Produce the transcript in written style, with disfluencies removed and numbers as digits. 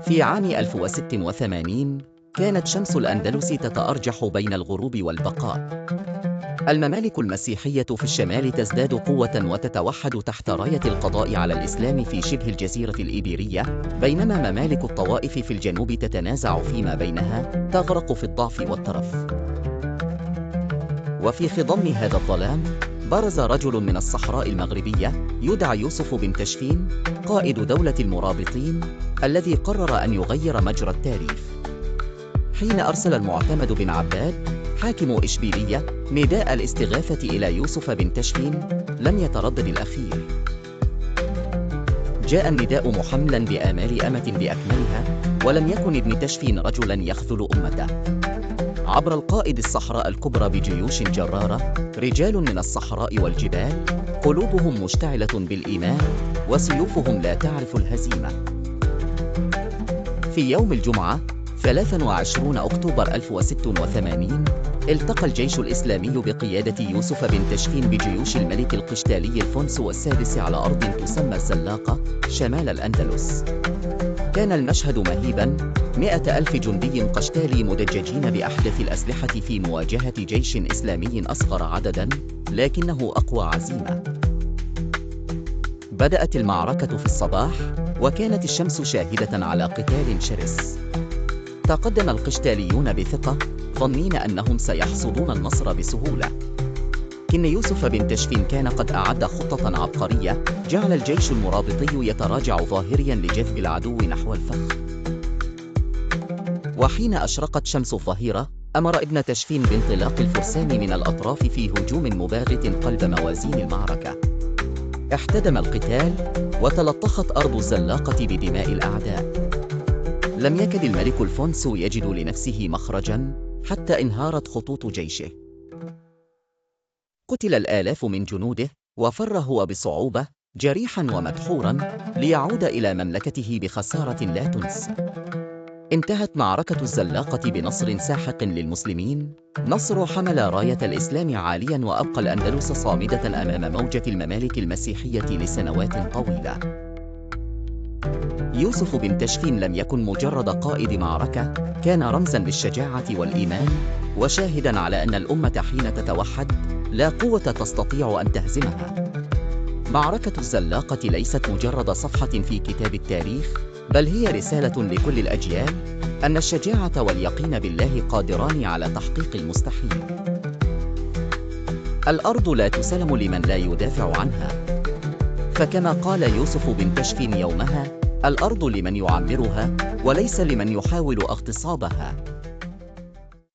في عام 1086 كانت شمس الأندلس تتأرجح بين الغروب والبقاء. الممالك المسيحية في الشمال تزداد قوة وتتوحد تحت راية القضاء على الإسلام في شبه الجزيرة الإيبيرية، بينما ممالك الطوائف في الجنوب تتنازع فيما بينها، تغرق في الضعف والترف. وفي خضم هذا الظلام برز رجل من الصحراء المغربية يدعى يوسف بن تشفين، قائد دولة المرابطين الذي قرر أن يغير مجرى التاريخ. حين أرسل المعتمد بن عباد حاكم إشبيلية نداء الاستغاثة إلى يوسف بن تشفين، لم يتردد الأخير. جاء النداء محملا بآمال أمة بأكملها، ولم يكن ابن تشفين رجلا يخذل أمته. عبر القائد الصحراء الكبرى بجيوش جرارة، رجال من الصحراء والجبال، قلوبهم مشتعلة بالإيمان وسيوفهم لا تعرف الهزيمة. في يوم الجمعة 23 أكتوبر 1086 التقى الجيش الإسلامي بقيادة يوسف بن تشفين بجيوش الملك القشتالي الفونسو السادس على أرض تسمى الزلاقة شمال الأندلس. كان المشهد مهيباً، 100,000 جندي قشتالي مدججين بأحدث الأسلحة في مواجهة جيش إسلامي أصغر عدداً لكنه أقوى عزيمة. بدأت المعركة في الصباح، وكانت الشمس شاهدة على قتال شرس. تقدم القشتاليون بثقة، ظنين أنهم سيحصدون النصر بسهولة. لكن يوسف بن تشفين كان قد أعد خطة عبقرية جعل الجيش المرابطي يتراجع ظاهريا لجذب العدو نحو الفخ. وحين أشرقت شمس الظهيرة أمر ابن تشفين بانطلاق الفرسان من الأطراف في هجوم مباغت قلب موازين المعركة. احتدم القتال، وتلطخت أرض الزلاقة بدماء الأعداء. لم يكد الملك الفونسو يجد لنفسه مخرجا حتى انهارت خطوط جيشه. قتل الآلاف من جنوده، وفر هو بصعوبة جريحا ومدحورا ليعود إلى مملكته بخسارة لا تنسى. انتهت معركة الزلاقة بنصر ساحق للمسلمين. نصر حمل راية الإسلام عاليا وأبقى الأندلس صامدة أمام موجة الممالك المسيحية لسنوات طويلة. يوسف بن تشفين لم يكن مجرد قائد معركة، كان رمزاً للشجاعة والإيمان، وشاهداً على أن الأمة حين تتوحد لا قوة تستطيع أن تهزمها. معركة الزلاقة ليست مجرد صفحة في كتاب التاريخ، بل هي رسالة لكل الأجيال أن الشجاعة واليقين بالله قادران على تحقيق المستحيل. الأرض لا تسلم لمن لا يدافع عنها، فكما قال يوسف بن تشفين يومها: الأرض لمن يعمرها وليس لمن يحاول اغتصابها.